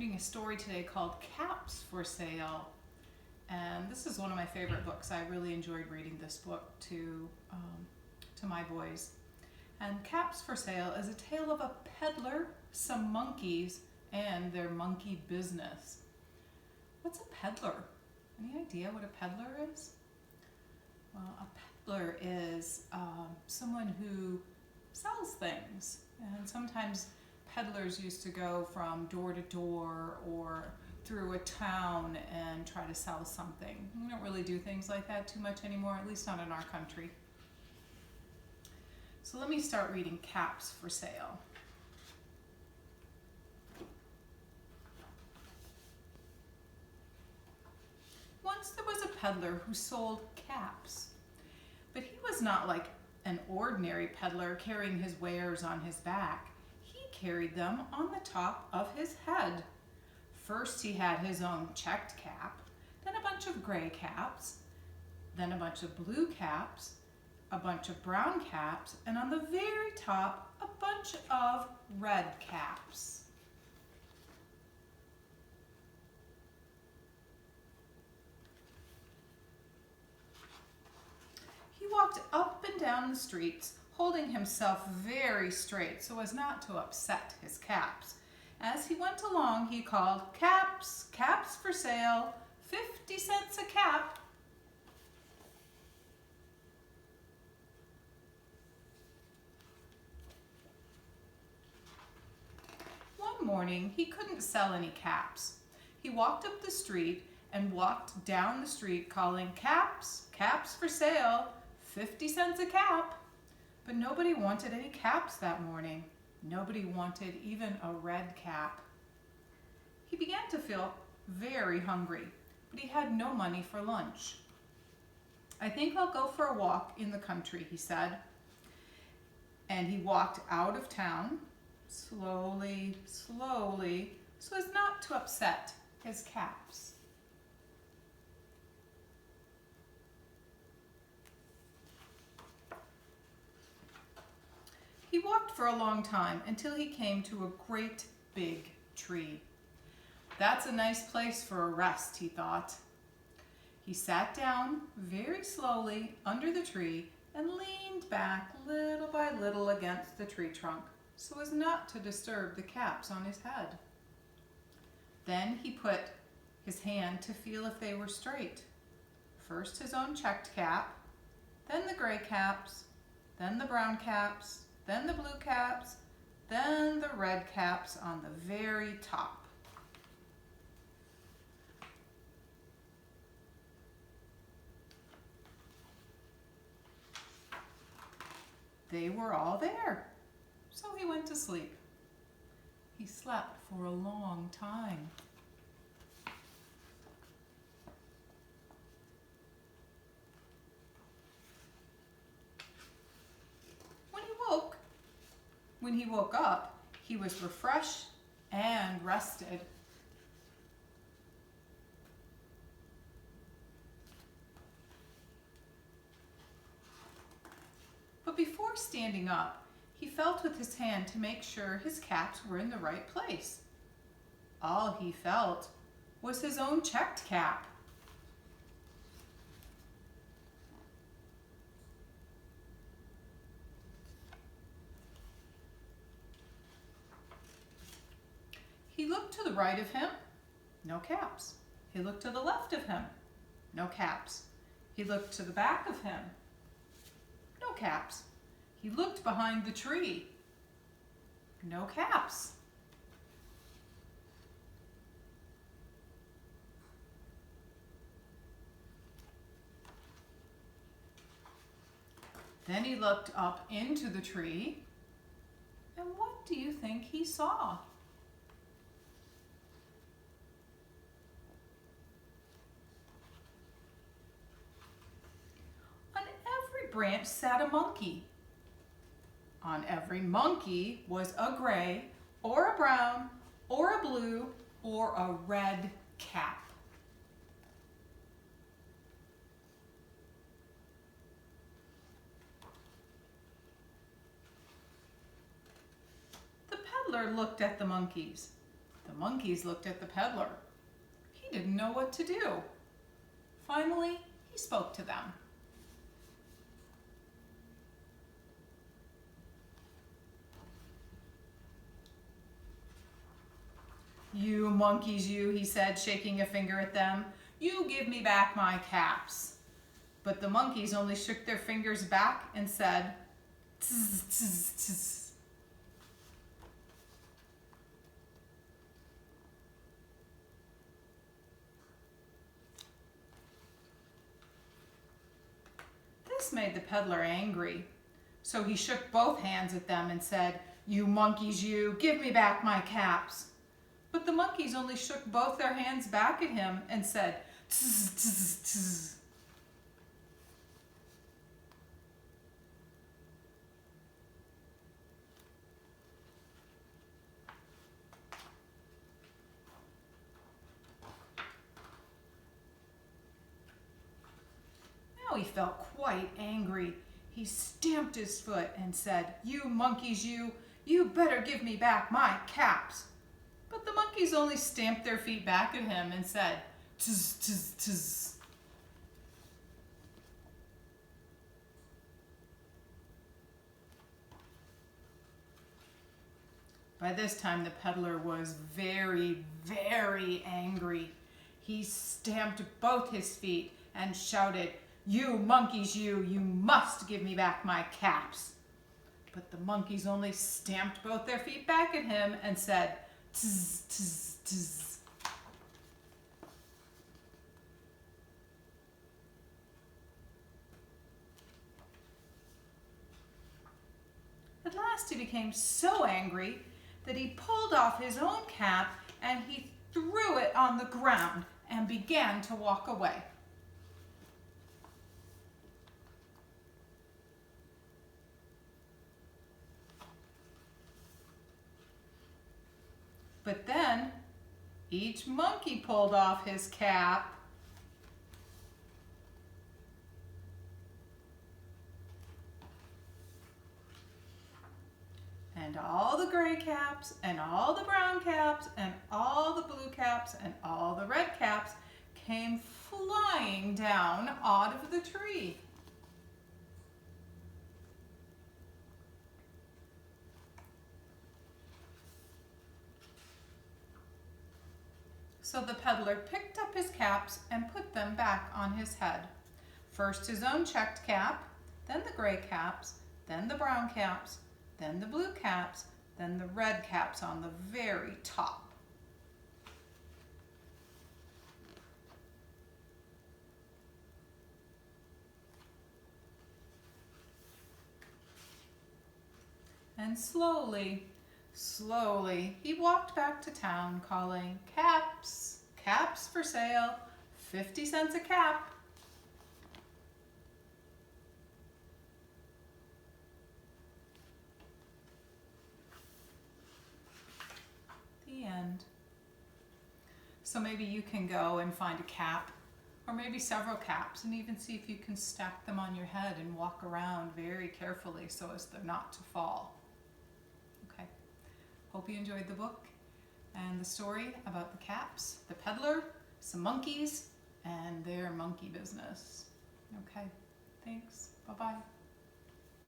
reading a story today called Caps for Sale. And this is one of my favorite books. I really enjoyed reading this book to my boys. And Caps for Sale is a tale of a peddler, some monkeys, and their monkey business. What's a peddler? Any idea what a peddler is? Well, a peddler is someone who sells things. And sometimes peddlers used to go from door to door or through a town and try to sell something. We don't really do things like that too much anymore, at least not in our country. So let me start reading Caps for Sale. Once there was a peddler who sold caps, but he was not like an ordinary peddler carrying his wares on his back. He carried them on the top of his head. First he had his own checked cap, then a bunch of gray caps, then a bunch of blue caps, a bunch of brown caps, and on the very top, a bunch of red caps. He walked up and down the streets, holding himself very straight so as not to upset his caps. As he went along, he called, "Caps, caps for sale, 50 cents a cap." One morning, he couldn't sell any caps. He walked up the street and walked down the street calling, "Caps, caps for sale, 50 cents a cap." But nobody wanted any caps that morning. Nobody wanted even a red cap. He began to feel very hungry, but he had no money for lunch. "I think I'll go for a walk in the country," he said. And he walked out of town, slowly, slowly, so as not to upset his caps. He walked for a long time until he came to a great big tree. "That's a nice place for a rest," he thought. He sat down very slowly under the tree and leaned back little by little against the tree trunk so as not to disturb the caps on his head. Then he put his hand to feel if they were straight. First his own checked cap, then the gray caps, then the brown caps, then the blue caps, then the red caps on the very top. They were all there, so he went to sleep. He slept for a long time. When he woke up, he was refreshed and rested. But before standing up, he felt with his hand to make sure his caps were in the right place. All he felt was his own checked cap. He looked to the right of him, no caps. He looked to the left of him, no caps. He looked to the back of him, no caps. He looked behind the tree, no caps. Then he looked up into the tree, and what do you think he saw? Branch sat a monkey. On every monkey was a gray or a brown or a blue or a red cap. The peddler looked at the monkeys. The The monkeys looked at the peddler. He didn't know what to do. Finally, he spoke to them. "You monkeys, you," he said, shaking a finger at them. "You give me back my caps." But the monkeys only shook their fingers back and said, "Tz, tz, tz." This made the peddler angry. So he shook both hands at them and said, "You monkeys, you, give me back my caps." But the monkeys only shook both their hands back at him and said, "Tz, tz, tz." Now he felt quite angry. He stamped his foot and said, "You monkeys, you better give me back my caps." But the monkeys only stamped their feet back at him and said, "Tz, tz, tz." By this time, the peddler was very, very angry. He stamped both his feet and shouted, "You monkeys, you must give me back my caps." But the monkeys only stamped both their feet back at him and said, "Tz, tz, tz." At last he became so angry that he pulled off his own cap and he threw it on the ground and began to walk away. But then each monkey pulled off his cap. And all the gray caps and all the brown caps and all the blue caps and all the red caps came flying down out of the tree. So the peddler picked up his caps and put them back on his head. First his own checked cap, then the gray caps, then the brown caps, then the blue caps, then the red caps on the very top. And slowly, slowly, he walked back to town calling, "Caps, caps for sale, 50 cents a cap." The end. So maybe you can go and find a cap, or maybe several caps, and even see if you can stack them on your head and walk around very carefully so as they're not to fall. Okay. Hope you enjoyed the book and the story about the caps, the peddler, some monkeys, and their monkey business. Okay. Thanks. Bye-bye.